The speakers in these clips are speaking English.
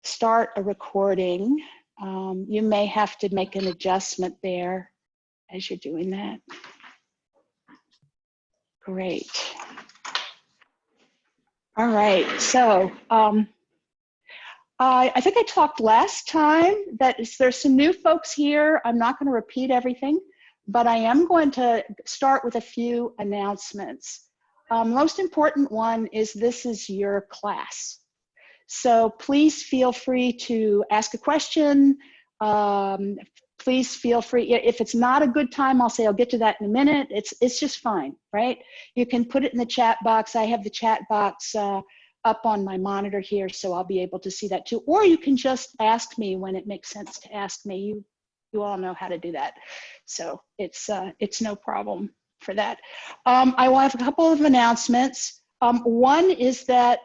start a recording. You may have to make an adjustment there as you're doing that. Great. All right, so I think I talked last time that there's some new folks here. I'm not going to repeat everything, but I am going to start with a few announcements. Most important one is this is your class. So please feel free to ask a question. Please feel free, if it's not a good time, I'll say I'll get to that in a minute. It's just fine, right? You can put it in the chat box. I have the chat box up on my monitor here, so I'll be able to see that too. Or you can just ask me when it makes sense to ask me. You all know how to do that. So it's no problem for that. I will have a couple of announcements. One is that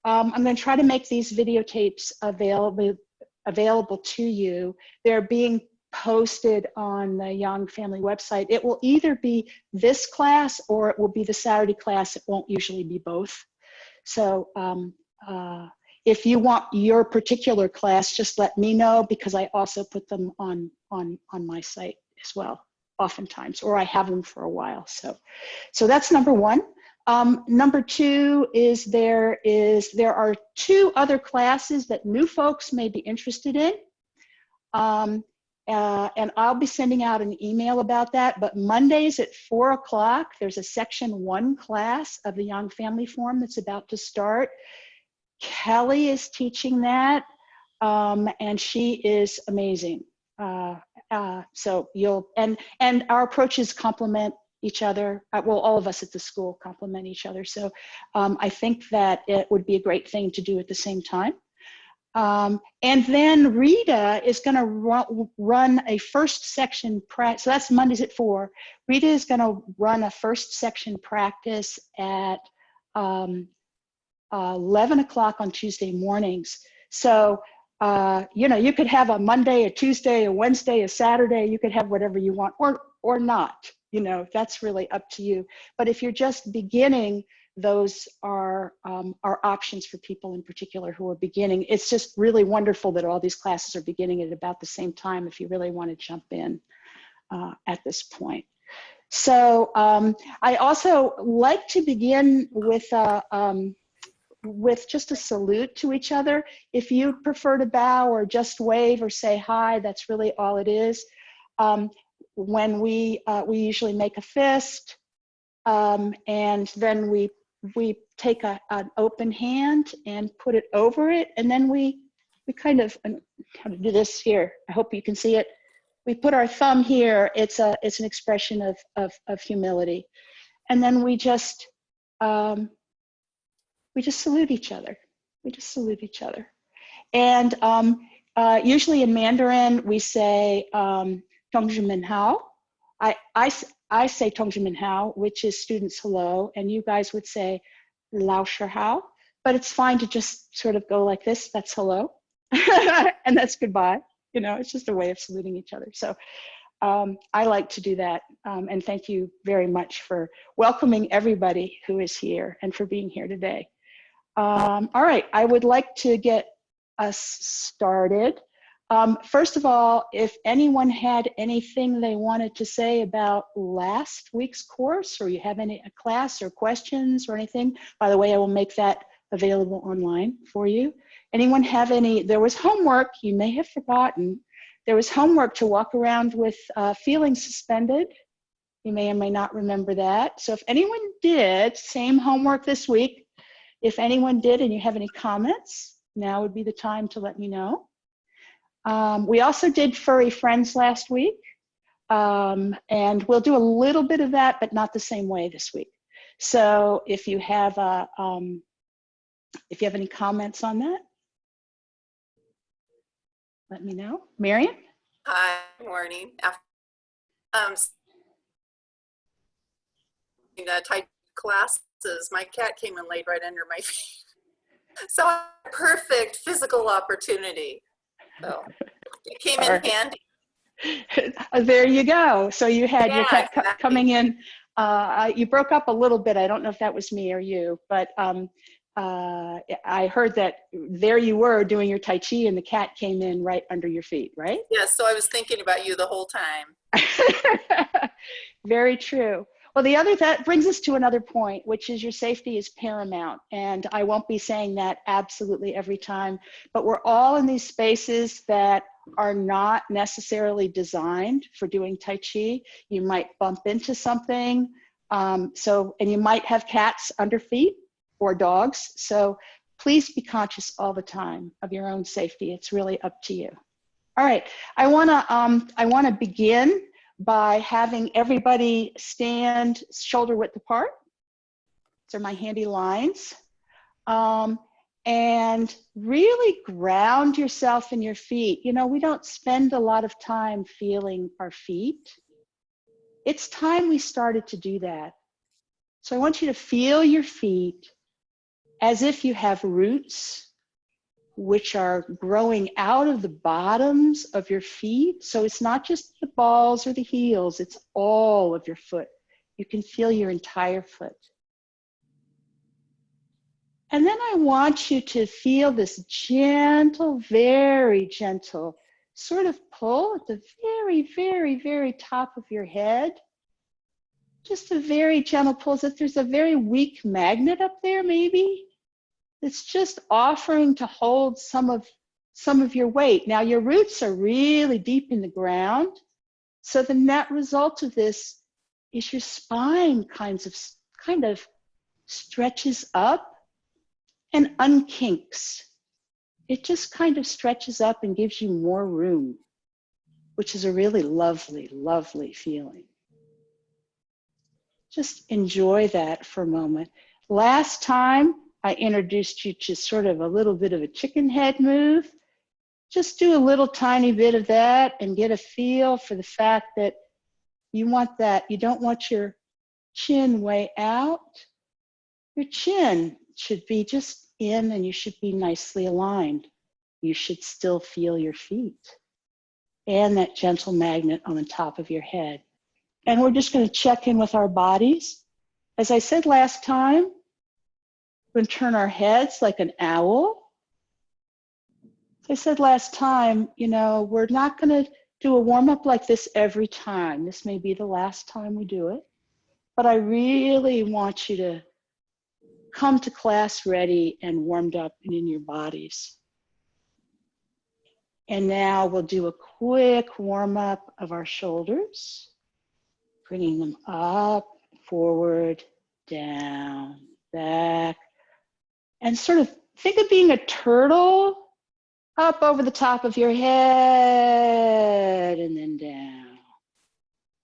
I'm going to try to make these videotapes available to you. They're being posted on the Young Family website. It will either be this class or it will be the Saturday class. It won't usually be both. So if you want your particular class, just let me know, because I also put them on my site as well, oftentimes, or I have them for a while. So that's number one. Number two is there are two other classes that new folks may be interested in. And I'll be sending out an email about that, but Mondays at 4 o'clock, there's a section 1 class of the Young Family Forum that's about to start. Kelly is teaching that, and she is amazing. So and our approaches complement each other. Well, all of us at the school complement each other. So I think that it would be a great thing to do at the same time. And then Rita is going to run a first section practice. So that's Mondays at 4. Rita is going to run a first section practice at 11 o'clock on Tuesday mornings. So, you know, you could have a Monday, a Tuesday, a Wednesday, a Saturday. You could have whatever you want, or not. You know, that's really up to you. But if you're just beginning, those are options for people in particular who are beginning. It's just really wonderful that all these classes are beginning at about the same time if you really want to jump in at this point. So I also like to begin with just a salute to each other. If you prefer to bow or just wave or say hi, that's really all it is. When we usually make a fist, and then we take an open hand and put it over it, and then we kind of, how to do this here, I hope you can see it. We put our thumb here. It's an expression of humility, and then we just salute each other. We just salute each other, and usually in Mandarin we say Tongzhimen Hao. I say Tongzhimen Hao, which is students hello, and you guys would say Lao Shi Hao, but it's fine to just sort of go like this, that's hello, and that's goodbye. You know, it's just a way of saluting each other. So I like to do that, and thank you very much for welcoming everybody who is here and for being here today. All right, I would like to get us started. First of all, if anyone had anything they wanted to say about last week's course, or you have a class or questions or anything, by the way, I will make that available online for you. Anyone have any? There was homework, you may have forgotten. There was homework to walk around with feeling suspended. You may or may not remember that. So if anyone did, same homework this week. If anyone did and you have any comments, now would be the time to let me know. We also did furry friends last week, and we'll do a little bit of that, but not the same way this week. So if you have any comments on that, let me know. Marion? Hi, good morning. In the type classes, my cat came and laid right under my feet. So perfect physical opportunity. So it came in handy. There you go. So you had your cat exactly. coming in. You broke up a little bit. I don't know if that was me or you, but I heard that there you were doing your Tai Chi and the cat came in right under your feet, right? Yes, so I was thinking about you the whole time. Very true. Well, that brings us to another point, which is your safety is paramount. And I won't be saying that absolutely every time, but we're all in these spaces that are not necessarily designed for doing Tai Chi. You might bump into something. And you might have cats under feet or dogs. So please be conscious all the time of your own safety. It's really up to you. All right, I wanna begin by having everybody stand shoulder width apart. These are my handy lines. And really ground yourself in your feet. You know, we don't spend a lot of time feeling our feet. It's time we started to do that. So I want you to feel your feet as if you have roots which are growing out of the bottoms of your feet. So it's not just the balls or the heels, it's all of your foot. You can feel your entire foot. And then I want you to feel this gentle, very gentle sort of pull at the very, very, very top of your head. Just a very gentle pull, as if there's a very weak magnet up there maybe. It's just offering to hold some of your weight. Now your roots are really deep in the ground. So the net result of this is your spine kind of stretches up and unkinks. It just kind of stretches up and gives you more room, which is a really lovely, lovely feeling. Just enjoy that for a moment. Last time, I introduced you to sort of a little bit of a chicken head move. Just do a little tiny bit of that and get a feel for the fact that you don't want your chin way out. Your chin should be just in and you should be nicely aligned. You should still feel your feet and that gentle magnet on the top of your head. And we're just going to check in with our bodies. As I said last time, we're going to turn our heads like an owl. As I said last time, you know, we're not going to do a warm-up like this every time. This may be the last time we do it. But I really want you to come to class ready and warmed up and in your bodies. And now we'll do a quick warm-up of our shoulders, bringing them up, forward, down, back. And sort of think of being a turtle up over the top of your head and then down.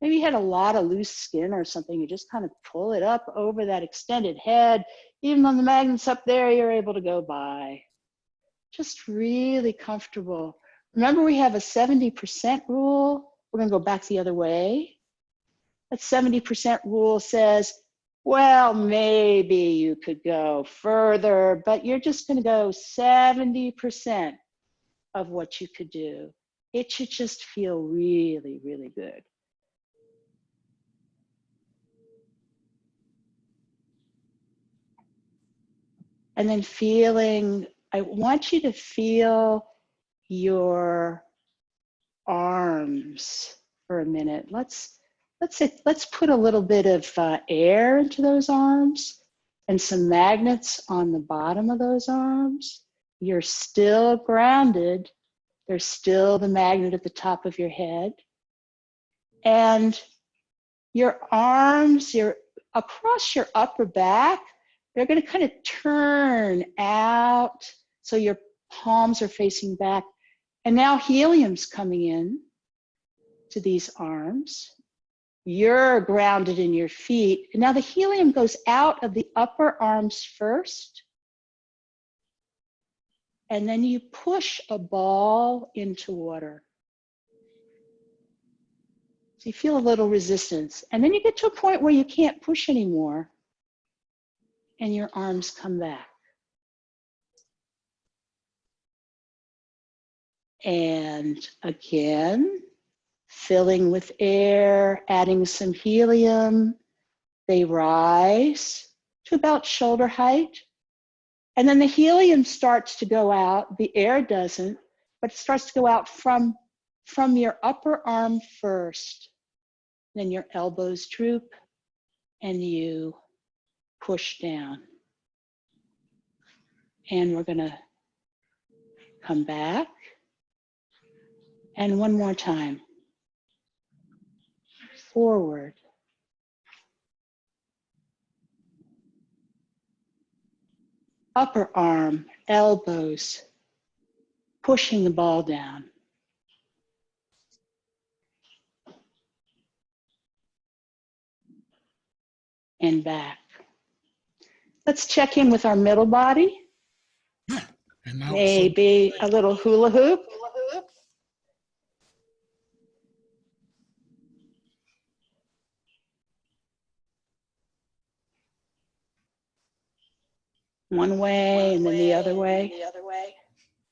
Maybe you had a lot of loose skin or something. You just kind of pull it up over that extended head. Even on the magnets up there, you're able to go by. Just really comfortable. Remember, we have a 70% rule. We're going to go back the other way. That 70% rule says, well, maybe you could go further, but you're just going to go 70% of what you could do. It should just feel really, really good. And then I want you to feel your arms for a minute. Let's put a little bit of air into those arms and some magnets on the bottom of those arms. You're still grounded. There's still the magnet at the top of your head. And your arms, across your upper back, they're going to kind of turn out so your palms are facing back. And now helium's coming in to these arms. You're grounded in your feet. And now the helium goes out of the upper arms first. And then you push a ball into water. So you feel a little resistance. And then you get to a point where you can't push anymore. And your arms come back. And again, filling with air, adding some helium. They rise to about shoulder height. And then the helium starts to go out, the air doesn't, but it starts to go out from your upper arm first. Then your elbows droop and you push down. And we're gonna come back. And one more time. Forward. Upper arm, elbows, pushing the ball down. And back. Let's check in with our middle body. Maybe a little hula hoop. One way and then the other way.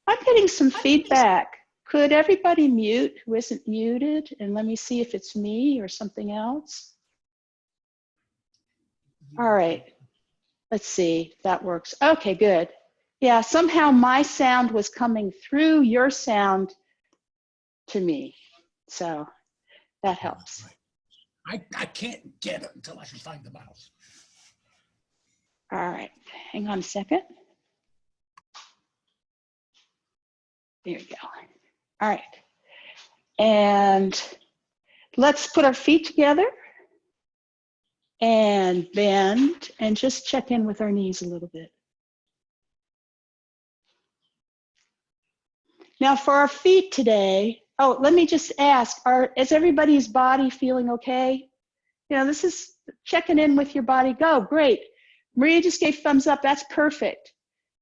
I'm getting some feedback. Could everybody mute who isn't muted? And let me see if it's me or something else. All right. Let's see. That works. Okay, good. Yeah, somehow my sound was coming through your sound to me. So that helps. I can't get it until I can find the mouse. All right. Hang on a second. There we go. All right. And let's put our feet together and bend and just check in with our knees a little bit. Now for our feet today, oh, let me just ask, is everybody's body feeling okay? You know, this is checking in with your body. Go, great. Maria just gave thumbs up. That's perfect.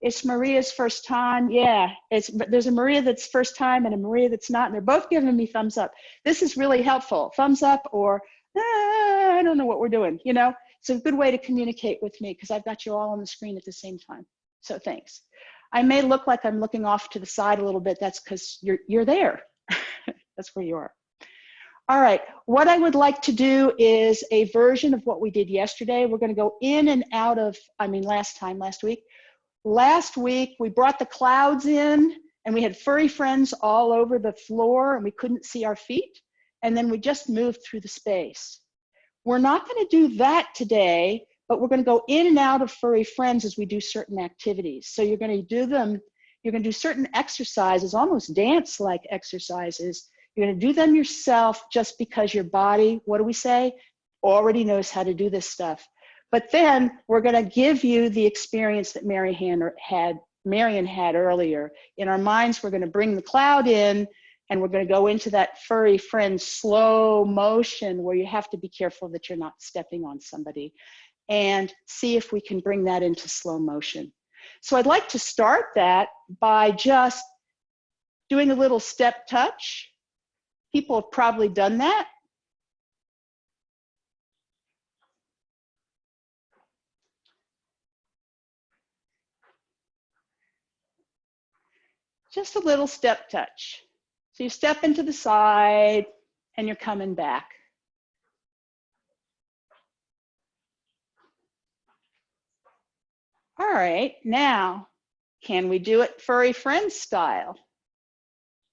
It's Maria's first time. Yeah, there's a Maria that's first time and a Maria that's not, and they're both giving me thumbs up. This is really helpful. Thumbs up or, I don't know what we're doing, you know? It's a good way to communicate with me because I've got you all on the screen at the same time. So thanks. I may look like I'm looking off to the side a little bit. That's because you're there. That's where you are. All right, what I would like to do is a version of what we did yesterday. We're going to go in and out of, last week. Last week, we brought the clouds in and we had furry friends all over the floor and we couldn't see our feet. And then we just moved through the space. We're not going to do that today, but we're going to go in and out of furry friends as we do certain activities. So you're going to do them, you're going to do certain exercises, almost dance-like exercises. You're going to do them yourself just because your body, what do we say, already knows how to do this stuff. But then we're going to give you the experience that Marion had earlier. In our minds, we're going to bring the cloud in and we're going to go into that furry friend slow motion where you have to be careful that you're not stepping on somebody and see if we can bring that into slow motion. So I'd like to start that by just doing a little step touch. People have probably done that. Just a little step touch. So you step into the side and you're coming back. All right, now, can we do it furry friend style?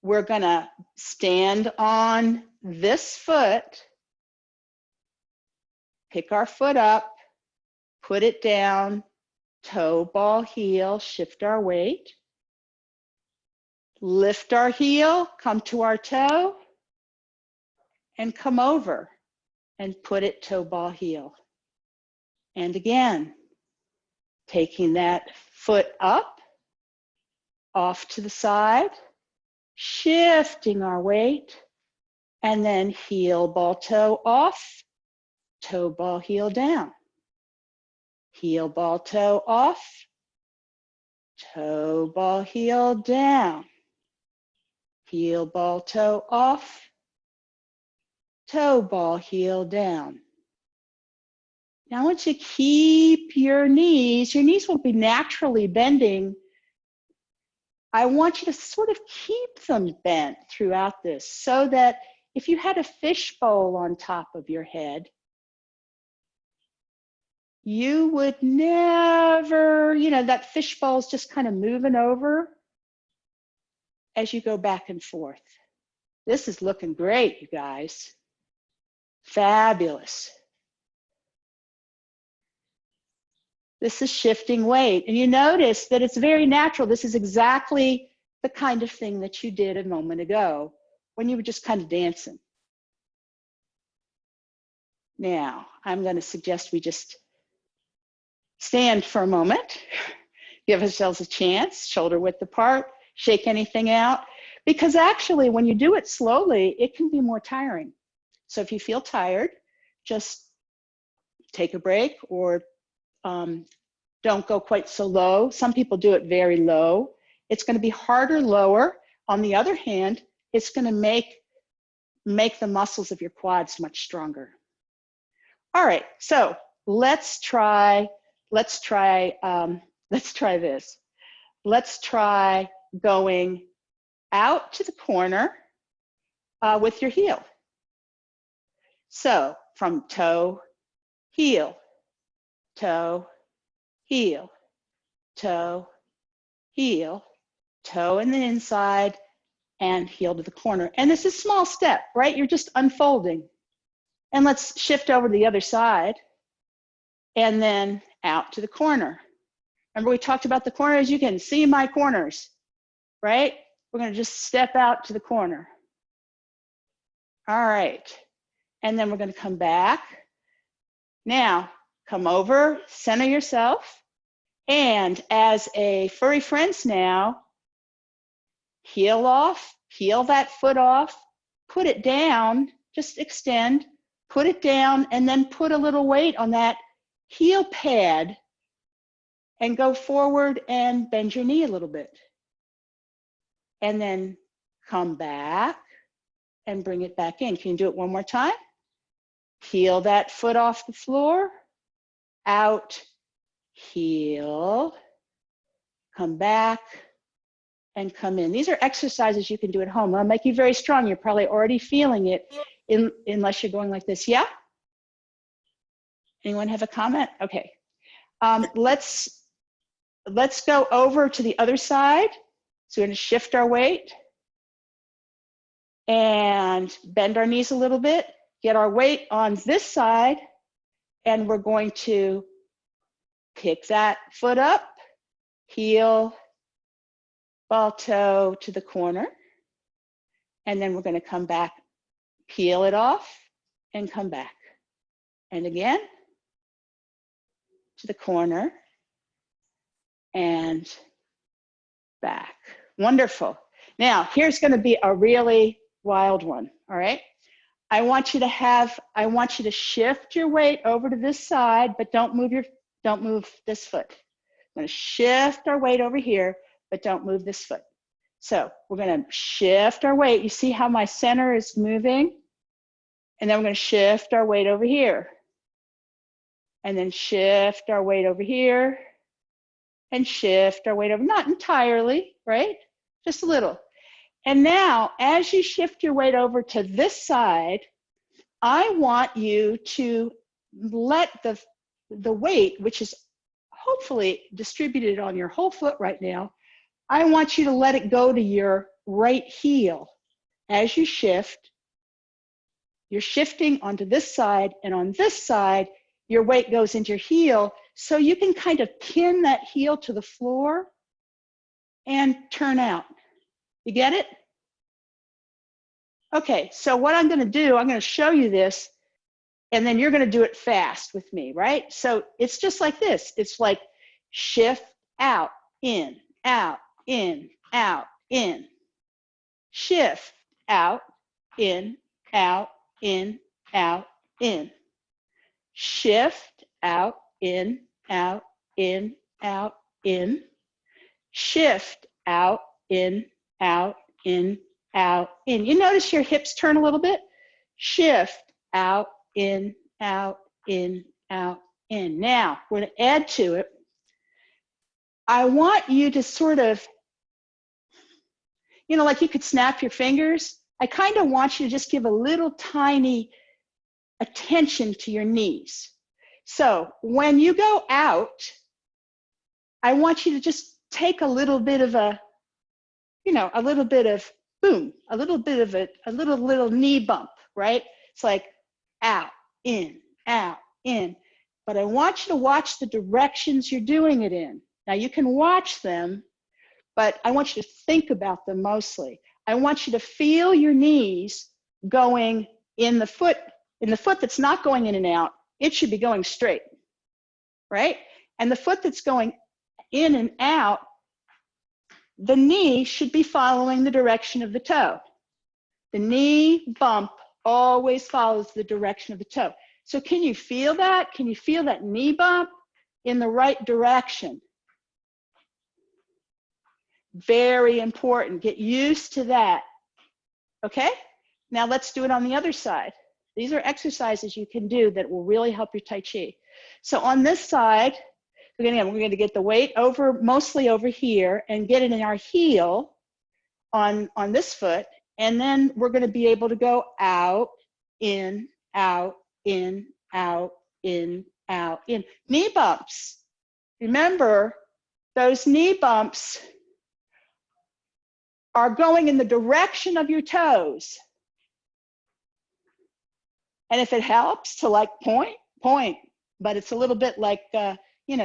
We're gonna stand on this foot, pick our foot up, put it down, toe, ball, heel, shift our weight. Lift our heel, come to our toe, and come over and put it toe, ball, heel. And again, taking that foot up, off to the side, shifting our weight, and then heel, ball, toe off, toe, ball, heel down. Heel, ball, toe off, toe, ball, heel down. Heel, ball, toe off, toe, ball, heel down. Now I want you to keep your knees will be naturally bending. I want you to sort of keep them bent throughout this so that if you had a fishbowl on top of your head, you would never, you know, that fishbowl is just kind of moving over as you go back and forth. This is looking great, you guys. Fabulous. This is shifting weight. And you notice that it's very natural. This is exactly the kind of thing that you did a moment ago when you were just kind of dancing. Now, I'm going to suggest we just stand for a moment, give ourselves a chance, shoulder width apart, shake anything out. Because actually, when you do it slowly, it can be more tiring. So if you feel tired, just take a break or don't go quite so low. Some people do it very low. It's going to be harder lower. On the other hand, it's going to make the muscles of your quads much stronger. All right, so let's try this. Let's try going out to the corner with your heel. So from toe, heel, toe, heel, toe, heel, toe in the inside, and heel to the corner. And this is a small step, right? You're just unfolding. And let's shift over to the other side and then out to the corner. Remember we talked about the corners? You can see my corners, right? We're going to just step out to the corner. All right. And then we're going to come back. Now, come over, center yourself. And as a furry friends now, heel off, peel that foot off, put it down, just extend, put it down, and then put a little weight on that heel pad and go forward and bend your knee a little bit. And then come back and bring it back in. Can you do it one more time? Peel that foot off the floor, out, heel, come back, and come in. These are exercises you can do at home. They'll make you very strong. You're probably already feeling it unless you're going like this. Yeah? Anyone have a comment? Okay. Let's go over to the other side. So we're going to shift our weight and bend our knees a little bit, get our weight on this side, and we're going to pick that foot up, heel, ball toe to the corner, and then we're going to come back, peel it off, and come back. And again, to the corner, and back. Wonderful. Now, here's going to be a really wild one, all right? I want you to shift your weight over to this side, but don't move this foot. I'm going to shift our weight over here, but don't move this foot. So we're going to shift our weight. You see how my center is moving? And then we're going to shift our weight over here. And then shift our weight over here. And shift our weight over, not entirely, right? Just a little. And now, as you shift your weight over to this side, I want you to let the weight, which is hopefully distributed on your whole foot right now, I want you to let it go to your right heel. As you shift, you're shifting onto this side, and on this side, your weight goes into your heel, so you can kind of pin that heel to the floor and turn out. You get it? Okay, so what I'm going to do, I'm going to show you this, and then you're going to do it fast with me, right? So it's just like this. It's like shift, out, in, out, in, out, in. Shift, out, in, out, in, out, in. Shift, out, in, out, in, out, in. Shift, out, in, out, in, out, in. You notice your hips turn a little bit? Shift, out, in, out, in, out, in. Now, we're going to add to it. I want you to sort of, you know, like you could snap your fingers. I kind of want you to just give a little tiny attention to your knees. So when you go out, I want you to just take a little bit of a, a little bit of boom, a little bit of a little knee bump, right? It's like out, in, out, in. But I want you to watch the directions you're doing it in. Now you can watch them, but I want you to think about them mostly. I want you to feel your knees going in the foot that's not going in and out. It should be going straight, right? And the foot that's going in and out, the knee should be following the direction of the toe. The knee bump always follows the direction of the toe. So can you feel that? Can you feel that knee bump in the right direction? Very important. Get used to that. Okay? Now let's do it on the other side. These are exercises you can do that will really help your Tai Chi. So on this side, we're going to get the weight mostly over here and get it in our heel on this foot. And then we're going to be able to go out, in, out, in, out, in, out, in. Knee bumps. Remember, those knee bumps are going in the direction of your toes. And if it helps to like point, point. But it's a little bit like,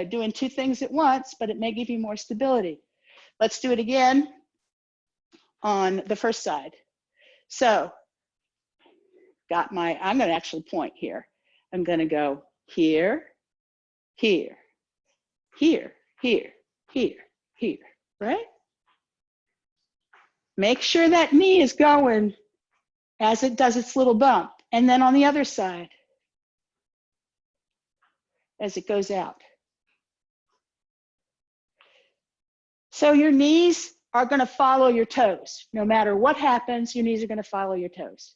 doing two things at once, but it may give you more stability. Let's do it again on the first side. So I'm going to actually point here. I'm going to go here, here, here, here, here, here, right? Make sure that knee is going as it does its little bump. And then on the other side, as it goes out. So your knees are going to follow your toes. No matter what happens, your knees are going to follow your toes.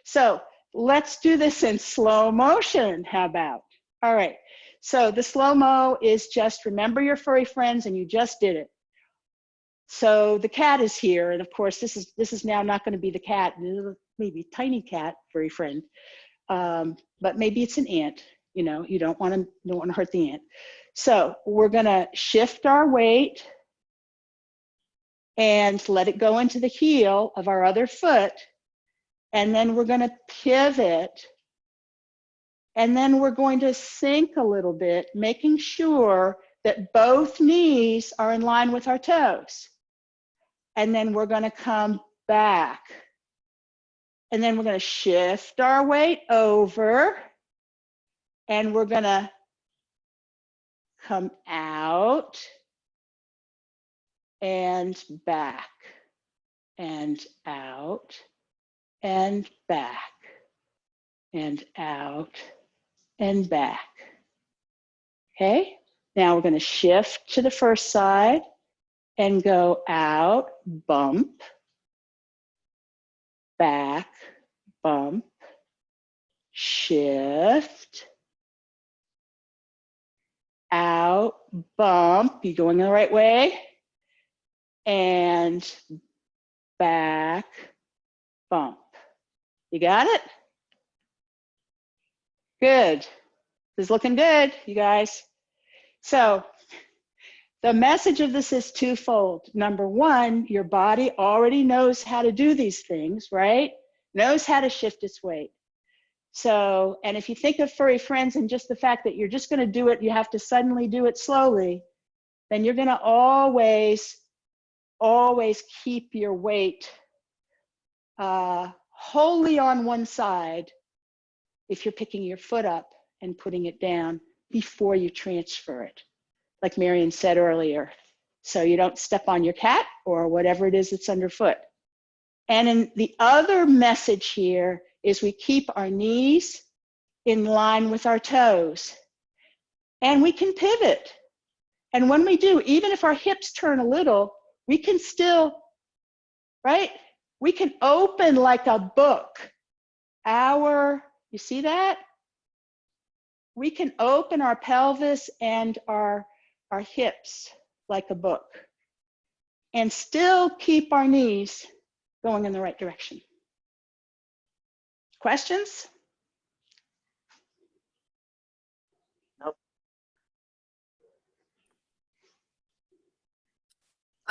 So let's do this in slow motion. How about? All right. So the slow-mo is just remember your furry friends, and you just did it. So the cat is here, and of course this is now not going to be the cat, maybe a tiny cat, furry friend, but maybe it's an ant. You don't want to hurt the ant. So we're going to shift our weight and let it go into the heel of our other foot, and then we're going to pivot, and then we're going to sink a little bit, making sure that both knees are in line with our toes. And then we're going to come back, and then we're going to shift our weight over, and we're going to come out and back and out and back and out and back. Okay, now we're going to shift to the first side and go out, bump, back, bump, shift, out, bump. You going the right way? And back, bump. You got it? Good. This is looking good, you guys. So the message of this is twofold. Number one, your body already knows how to do these things, right? Knows how to shift its weight. So, and if you think of furry friends and just the fact that you're just going to do it, you have to suddenly do it slowly, then you're going to always keep your weight wholly on one side if you're picking your foot up and putting it down before you transfer it, like Marion said earlier. So you don't step on your cat or whatever it is that's underfoot. And in the other message here is we keep our knees in line with our toes, and we can pivot. And when we do, even if our hips turn a little, we can still, right? We can open like a book. You see that? We can open our pelvis and our hips like a book and still keep our knees going in the right direction. Questions?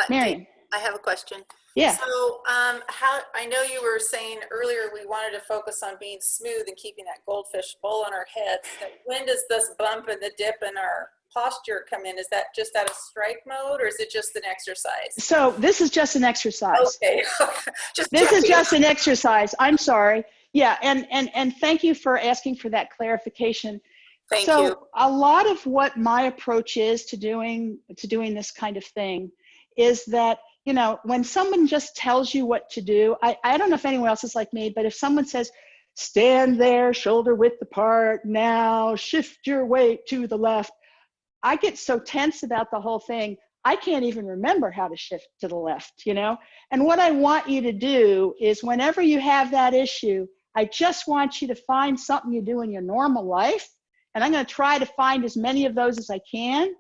Marion. I have a question. Yeah. So how, I know you were saying earlier we wanted to focus on being smooth and keeping that goldfish bowl on our heads. So when does this bump and the dip in our posture come in? Is that just out of strike mode, or is it just an exercise? So this is just an exercise. Okay. Just This is checking. just an exercise. I'm sorry. Yeah, and thank you for asking for that clarification. Thank So you. a lot of what my approach is to doing this kind of thing is that, you know, when someone just tells you what to do, I don't know if anyone else is like me, but if someone says, stand there, shoulder width apart, now shift your weight to the left, I get so tense about the whole thing, I can't even remember how to shift to the left, you know? And what I want you to do is whenever you have that issue, I just want you to find something you do in your normal life. And I'm going to try to find as many of those as I can.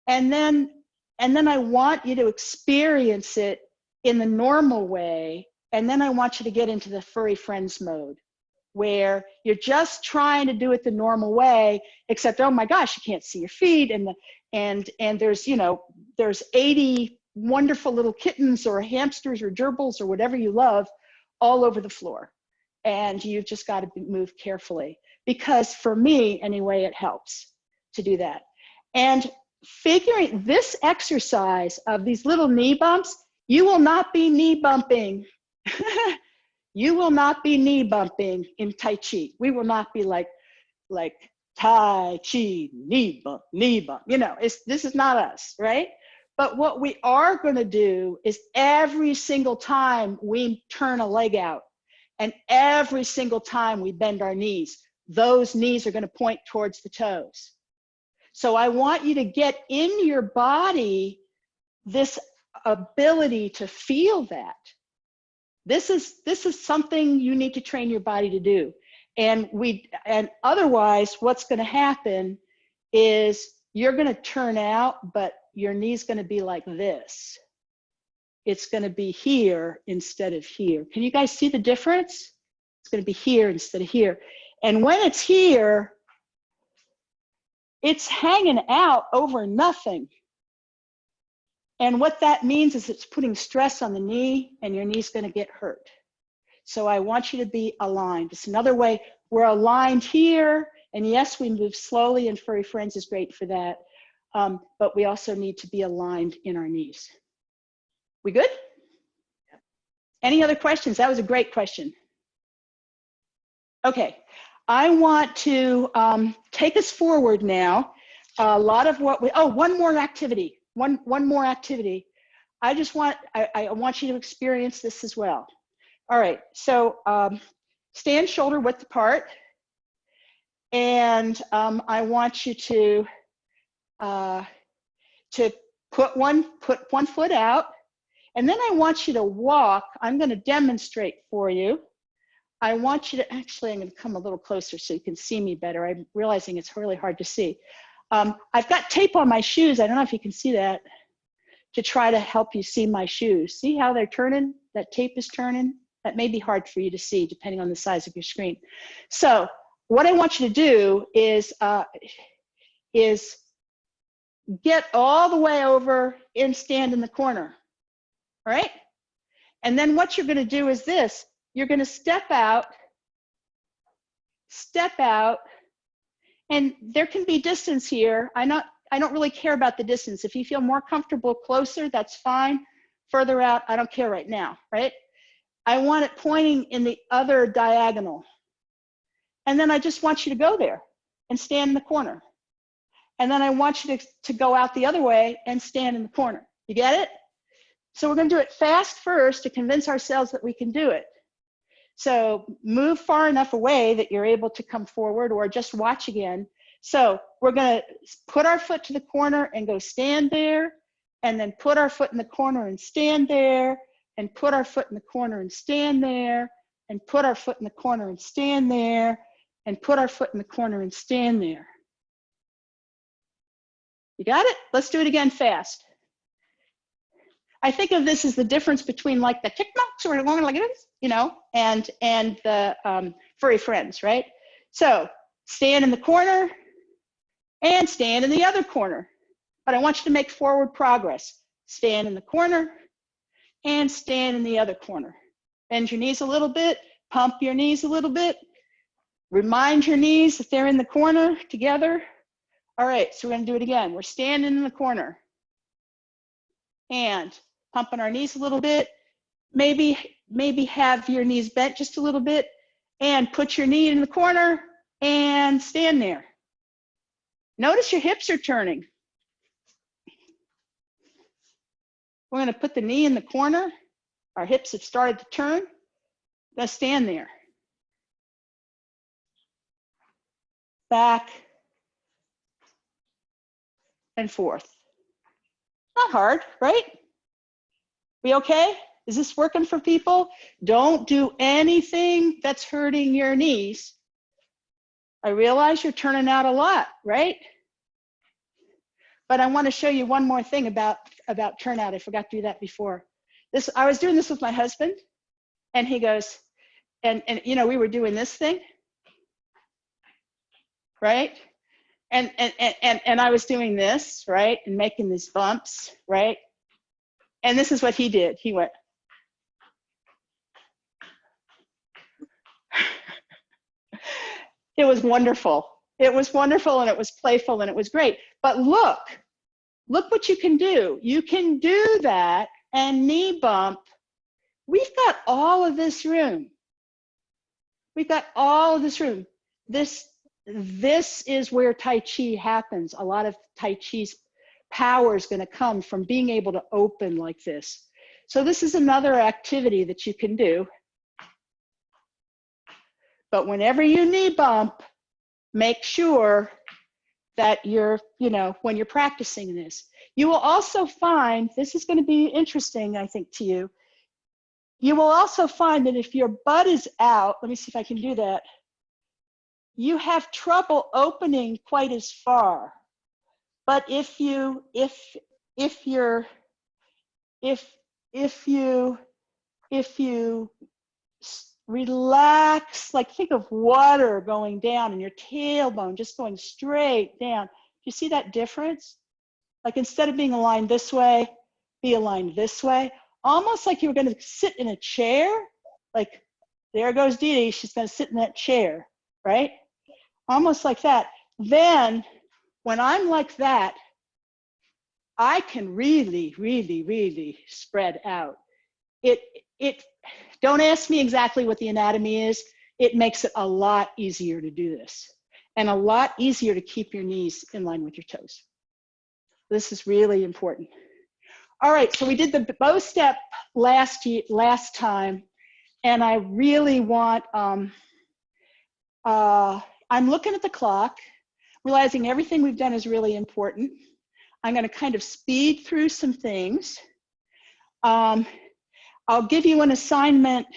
And then I want you to experience it in the normal way. And then I want you to get into the furry friends mode, where you're just trying to do it the normal way, except, oh my gosh, you can't see your feet, and there's, you know, there's 80 wonderful little kittens or hamsters or gerbils or whatever you love all over the floor. And you've just got to move carefully, because for me anyway, it helps to do that. And figuring this exercise of these little knee bumps, you will not be knee bumping. You will not be knee bumping in Tai Chi. We will not be like Tai Chi, knee bump, knee bump. You know, this is not us, right? But what we are going to do is every single time we turn a leg out and every single time we bend our knees, those knees are going to point towards the toes. So I want you to get in your body this ability to feel that. This is something you need to train your body to do. And otherwise what's going to happen is you're going to turn out, but your knee's going to be like this. It's going to be here instead of here. Can you guys see the difference? It's going to be here instead of here. And when it's here, it's hanging out over nothing. And what that means is it's putting stress on the knee, and your knee's going to get hurt. So I want you to be aligned. It's another way. We're aligned here, and yes, we move slowly, and Furry Friends is great for that. But we also need to be aligned in our knees. We good? Any other questions? That was a great question. Okay, I want to take us forward now. A lot of what we, one more activity. One more activity. I want you to experience this as well. All right, so stand shoulder width apart, and I want you to put one foot out, and then I want you to walk. I'm going to demonstrate for you. I want you to, actually, I'm going to come a little closer so you can see me better. I'm realizing it's really hard to see. I've got tape on my shoes. I don't know if you can see that, to try to help you see my shoes. See how they're turning? That tape is turning? That may be hard for you to see depending on the size of your screen. So what I want you to do is get all the way over and stand in the corner, all right? And then what you're gonna do is this. You're gonna step out, and there can be distance here. I don't really care about the distance. If you feel more comfortable closer, that's fine. Further out, I don't care right now, right? I want it pointing in the other diagonal. And then I just want you to go there and stand in the corner. And then I want you to go out the other way and stand in the corner. You get it? So we're gonna do it fast first to convince ourselves that we can do it. So move far enough away that you're able to come forward, or just watch again. So we're gonna put our foot to the corner and go stand there, and then put our foot in the corner and stand there, and put our foot in the corner and stand there, and put our foot in the corner and stand there, and put our foot in the corner and stand there. You got it? Let's do it again fast. I think of this as the difference between like the kickbacks or going like this, you know, and the Furry Friends, right? So stand in the corner and stand in the other corner. But I want you to make forward progress. stand in the corner, and stand in the other corner. Bend your knees a little bit, pump your knees a little bit, remind your knees that they're in the corner together. All right, so we're gonna do it again. We're standing in the corner and pumping our knees a little bit. Maybe have your knees bent just a little bit and put your knee in the corner and stand there. Notice your hips are turning. We're gonna put the knee in the corner. Our hips have started to turn. Let's stand there. Back and forth. Not hard, right? We okay? Is this working for people? Don't do anything that's hurting your knees. I realize you're turning out a lot, right? But I want to show you one more thing about turnout. I forgot to do that before. I was doing this with my husband, and he goes, and you know, we were doing this thing, right? And I was doing this, right? And making these bumps, right? And this is what he did. He went. It was wonderful. It was wonderful, and it was playful, and it was great. But look what you can do. You can do that and knee bump. We've got all of this room. We've got all of this room. This is where Tai Chi happens. A lot of Tai Chi's power is going to come from being able to open like this. So this is another activity that you can do. But whenever you knee bump, make sure that you're, you know, when you're practicing this. You will also find, this is going to be interesting, I think, to you. You will also find that if your butt is out, let me see if I can do that, you have trouble opening quite as far. But if you relax, like think of water going down and your tailbone just going straight down. Do you see that difference? Like instead of being aligned this way, be aligned this way. Almost like you were going to sit in a chair. Like, there goes Dee Dee, she's going to sit in that chair, right? Almost like that. Then, when I'm like that, I can really, really, really spread out. Don't ask me exactly what the anatomy is. It makes it a lot easier to do this and a lot easier to keep your knees in line with your toes. This is really important. All right, so we did the bow step last time, and I really want, I'm looking at the clock, realizing everything we've done is really important. I'm gonna kind of speed through some things. I'll give you an assignment.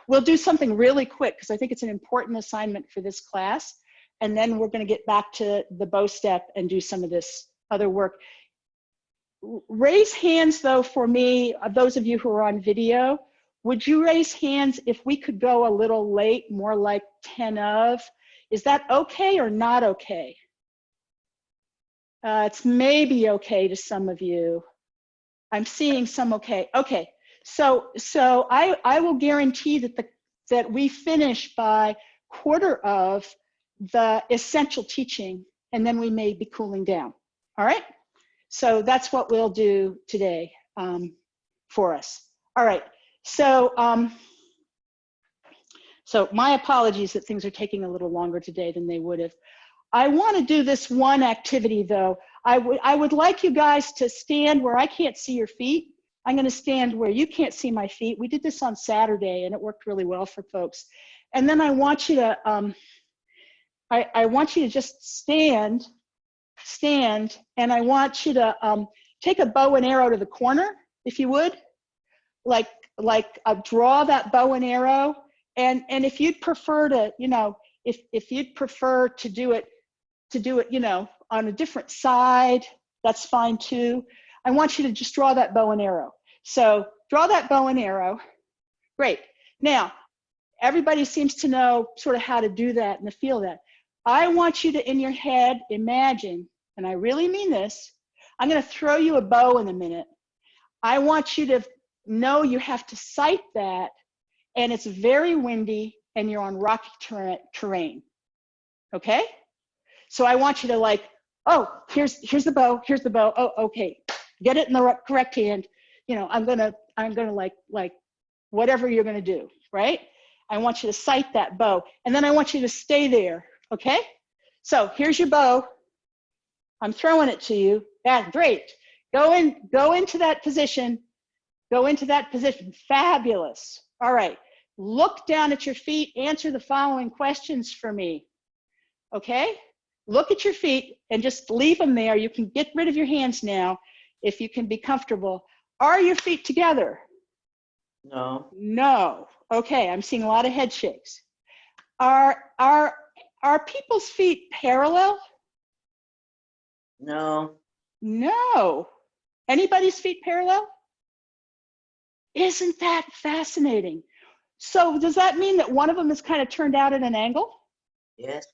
We'll do something really quick because I think it's an important assignment for this class. And then we're going to get back to the bow step and do some of this other work. Raise hands though for me, those of you who are on video, would you raise hands if we could go a little late, more like 10 of? Is that okay or not okay? It's maybe okay to some of you. I'm seeing some okay. Okay, so I will guarantee that we finish by quarter of the essential teaching, and then we may be cooling down. All right, so that's what we'll do today for us. All right, so so my apologies that things are taking a little longer today than they would have. I want to do this one activity though. I would like you guys to stand where I can't see your feet. I'm going to stand where you can't see my feet. We did this on Saturday and it worked really well for folks. And then I want you to I want you to just stand, and I want you to take a bow and arrow to the corner, if you would, like draw that bow and arrow. And if you'd prefer to, you know, if you'd prefer to do it, you know, on a different side, that's fine too. I want you to just draw that bow and arrow. So draw that bow and arrow. Great. Now, everybody seems to know sort of how to do that and to feel that. I want you to, in your head, imagine, and I really mean this, I'm going to throw you a bow in a minute. I want you to know you have to sight that, and it's very windy and you're on rocky terrain. Okay? So I want you to like, oh, here's the bow, here's the bow. Oh, okay. Get it in the correct hand. You know, I'm gonna like whatever you're gonna do, right? I want you to sight that bow, and then I want you to stay there, okay? So here's your bow. I'm throwing it to you. Yeah, great. Go into that position. Go into that position. Fabulous. All right. Look down at your feet. Answer the following questions for me. Okay? Look at your feet and just leave them there. You can get rid of your hands now if you can be comfortable. Are your feet together? No. No. Okay, I'm seeing a lot of head shakes. Are people's feet parallel? No. No. Anybody's feet parallel? Isn't that fascinating? So does that mean that one of them is kind of turned out at an angle? Yes.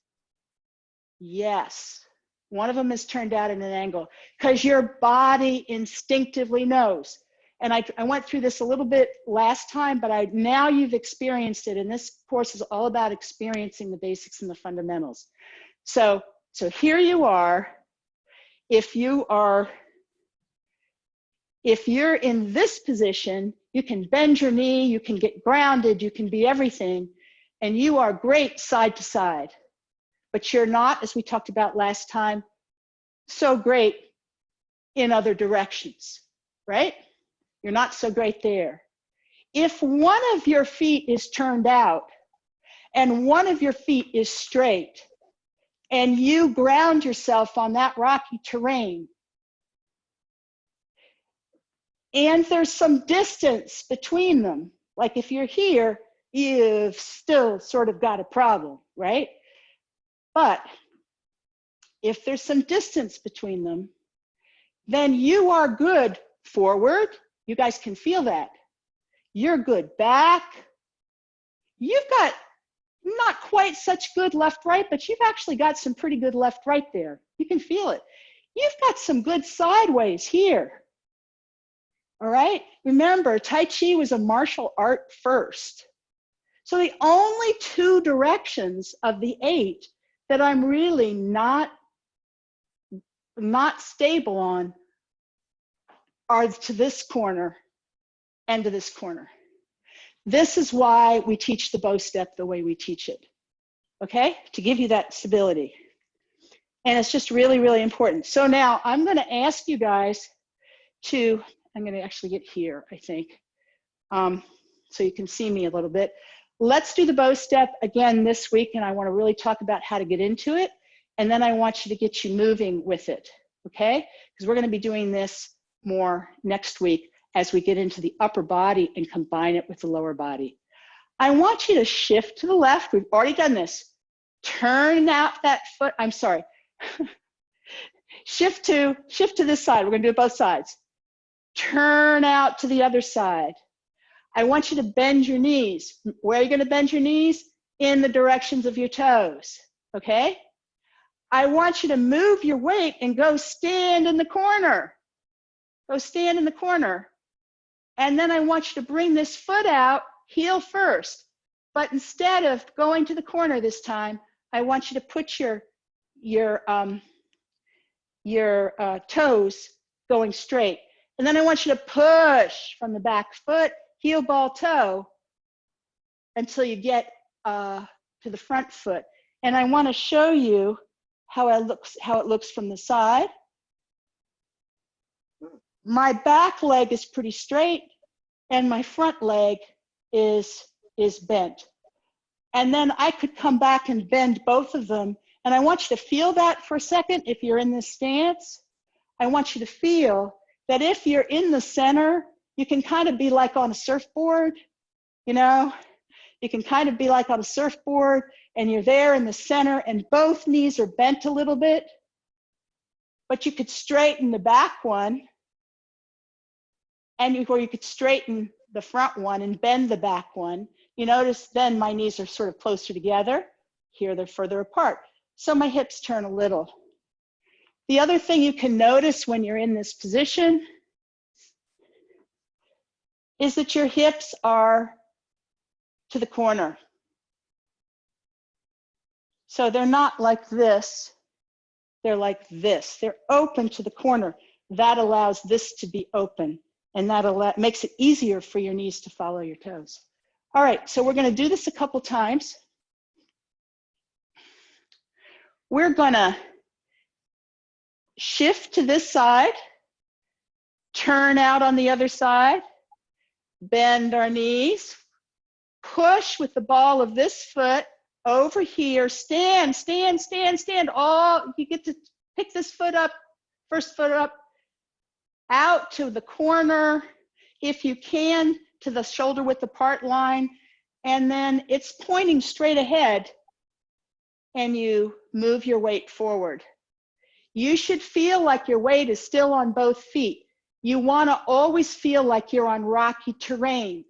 Yes. One of them is turned out at an angle because your body instinctively knows. And I went through this a little bit last time, but now you've experienced it. And this course is all about experiencing the basics and the fundamentals. So here you are. If you're in this position, you can bend your knee, you can get grounded, you can be everything, and you are great side to side. But you're not, as we talked about last time, so great in other directions, right? You're not so great there. If one of your feet is turned out and one of your feet is straight and you ground yourself on that rocky terrain and there's some distance between them, like if you're here, you've still sort of got a problem, right? But if there's some distance between them, then you are good forward. You guys can feel that. You're good back. You've got not quite such good left, right, but you've actually got some pretty good left, right there. You can feel it. You've got some good sideways here. All right? Remember, Tai Chi was a martial art first. So the only two directions of the 8 that I'm really not stable on are to this corner and to this corner. This is why we teach the bow step the way we teach it, okay? To give you that stability. And it's just really, really important. So now I'm gonna ask you guys to, I'm gonna actually get here, I think, so you can see me a little bit. Let's do the bow step again this week, and I wanna really talk about how to get into it, and then I want you to get you moving with it, okay? Because we're gonna be doing this more next week as we get into the upper body and combine it with the lower body. I want you to shift to the left. We've already done this. Turn out that foot. I'm sorry. shift to this side. We're going to do it both sides. Turn out to the other side. I want you to bend your knees. Where are you going to bend your knees? In the directions of your toes. Okay? I want you to move your weight and go stand in the corner. Go stand in the corner. And then I want you to bring this foot out, heel first. But instead of going to the corner this time, I want you to put your toes going straight. And then I want you to push from the back foot, heel, ball, toe, until you get to the front foot. And I want to show you how it looks from the side. My back leg is pretty straight and my front leg is bent. And then I could come back and bend both of them. And I want you to feel that for a second if you're in this stance. I want you to feel that if you're in the center, you can kind of be like on a surfboard, you know? You can kind of be like on a surfboard and you're there in the center and both knees are bent a little bit, but you could straighten the back one or you could straighten the front one and bend the back one. You notice then my knees are sort of closer together. Here they're further apart. So my hips turn a little. The other thing you can notice when you're in this position is that your hips are to the corner. So they're not like this, they're like this. They're open to the corner. That allows this to be open, and that makes it easier for your knees to follow your toes. All right, so we're gonna do this a couple times. We're gonna shift to this side, turn out on the other side, bend our knees, push with the ball of this foot over here, stand, stand, stand, stand. You get to pick this foot up, first foot up, out to the corner, if you can, to the shoulder width apart line, and then it's pointing straight ahead, and you move your weight forward. You should feel like your weight is still on both feet. You want to always feel like you're on rocky terrain.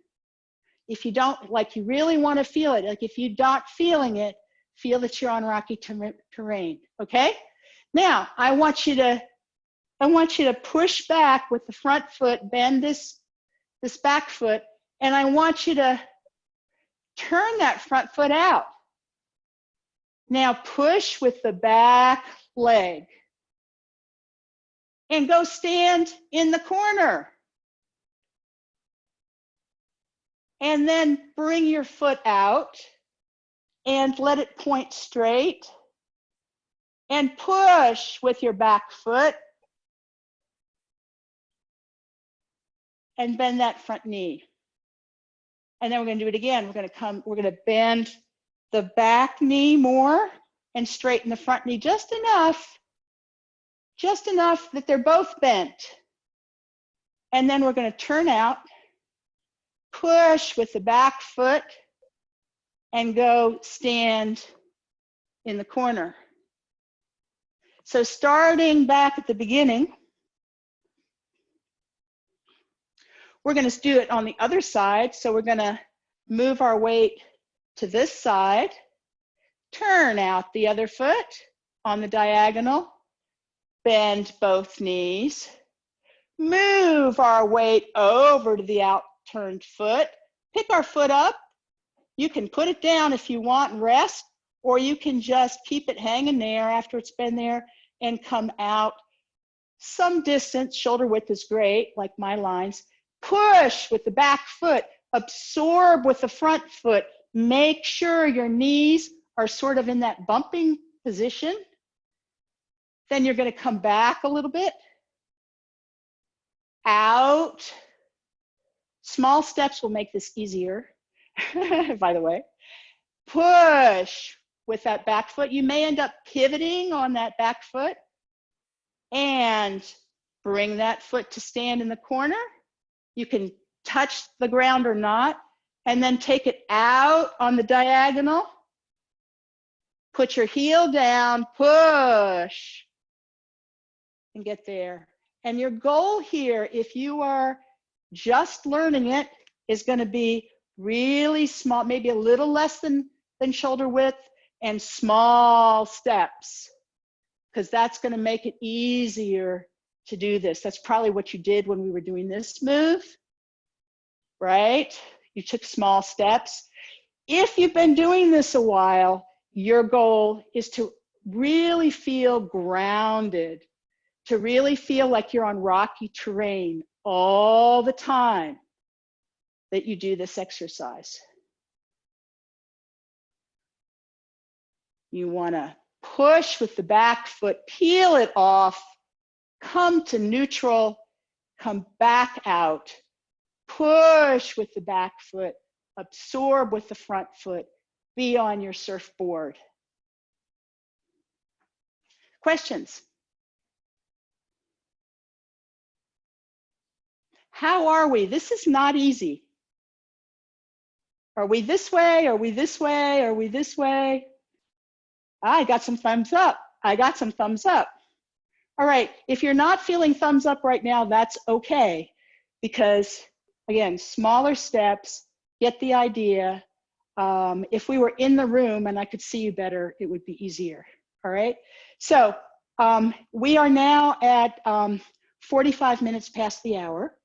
If you don't, like you really want to feel it, like if you're not feeling it, feel that you're on rocky terrain, okay? Now, I want you to push back with the front foot, bend this back foot, and I want you to turn that front foot out. Now push with the back leg and go stand in the corner. And then bring your foot out and let it point straight. And push with your back foot. And bend that front knee. And then we're gonna do it again. We're gonna bend the back knee more and straighten the front knee just enough that they're both bent. And then we're gonna turn out, push with the back foot, and go stand in the corner. So starting back at the beginning, we're going to do it on the other side. So we're going to move our weight to this side, turn out the other foot on the diagonal, bend both knees, move our weight over to the out-turned foot, pick our foot up. You can put it down if you want and rest, or you can just keep it hanging there after it's been there and come out some distance. Shoulder width is great, like my lines. Push with the back foot, absorb with the front foot. Make sure your knees are sort of in that bumping position. Then you're going to come back a little bit. Out. Small steps will make this easier. By the way, push with that back foot. You may end up pivoting on that back foot and bring that foot to stand in the corner. You can touch the ground or not, and then take it out on the diagonal. Put your heel down, push, and get there. And your goal here, if you are just learning it, is going to be really small, maybe a little less than shoulder width, and small steps, because that's going to make it easier to do this. That's probably what you did when we were doing this move, right? You took small steps. If you've been doing this a while, your goal is to really feel grounded, to really feel like you're on rocky terrain all the time that you do this exercise. You want to push with the back foot, peel it off, come to neutral, come back out, push with the back foot, absorb with the front foot, be on your surfboard. Questions? How are we? This is not easy. Are we this way? Are we this way? Are we this way? I got some thumbs up. I got some thumbs up. All right, if you're not feeling thumbs up right now, that's okay. Because again, smaller steps, get the idea. If we were in the room and I could see you better, it would be easier, all right? So We are now at 45 minutes past the hour.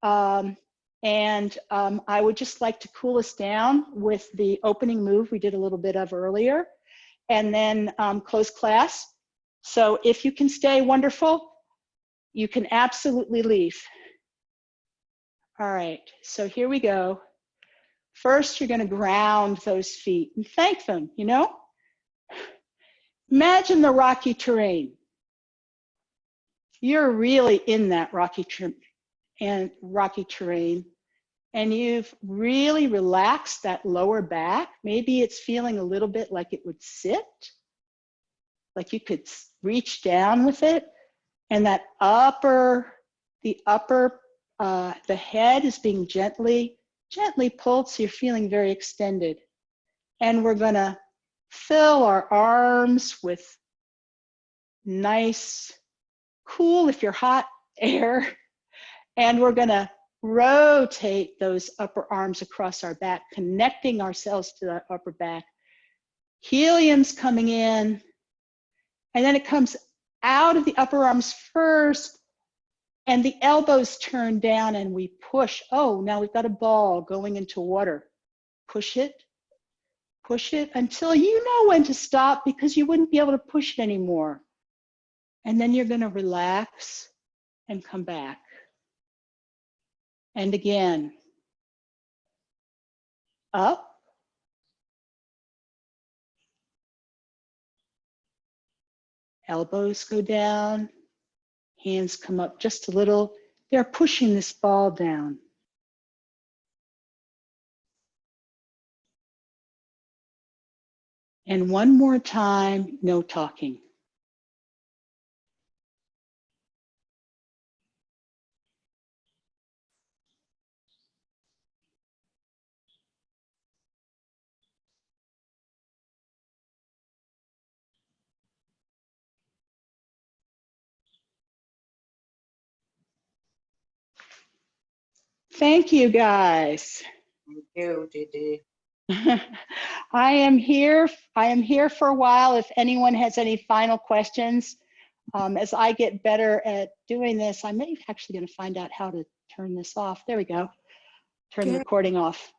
I would just like to cool us down with the opening move we did a little bit of earlier, and then close class. So if you can stay, wonderful. You can absolutely leave. All right, so here we go. First, you're going to ground those feet and thank them, you know? Imagine the rocky terrain. You're really in that rocky terrain, and you've really relaxed that lower back. Maybe it's feeling a little bit like it would sit, like you could reach down with it. And that the head is being gently pulled, so you're feeling very extended. And we're gonna fill our arms with nice, cool, if you're hot, air. And we're gonna rotate those upper arms across our back, connecting ourselves to that upper back. Helium's coming in, and then it comes out of the upper arms first, and the elbows turn down, and we push. Oh, now we've got a ball going into water. Push it until you know when to stop, because you wouldn't be able to push it anymore. And then you're going to relax and come back. And again, up. Elbows go down, hands come up just a little. They're pushing this ball down. And one more time, no talking. Thank you, guys. Thank you, Didi. I am here for a while if anyone has any final questions. As I get better at doing this, I may actually going to find out how to turn this off. There we go. Turn the recording off.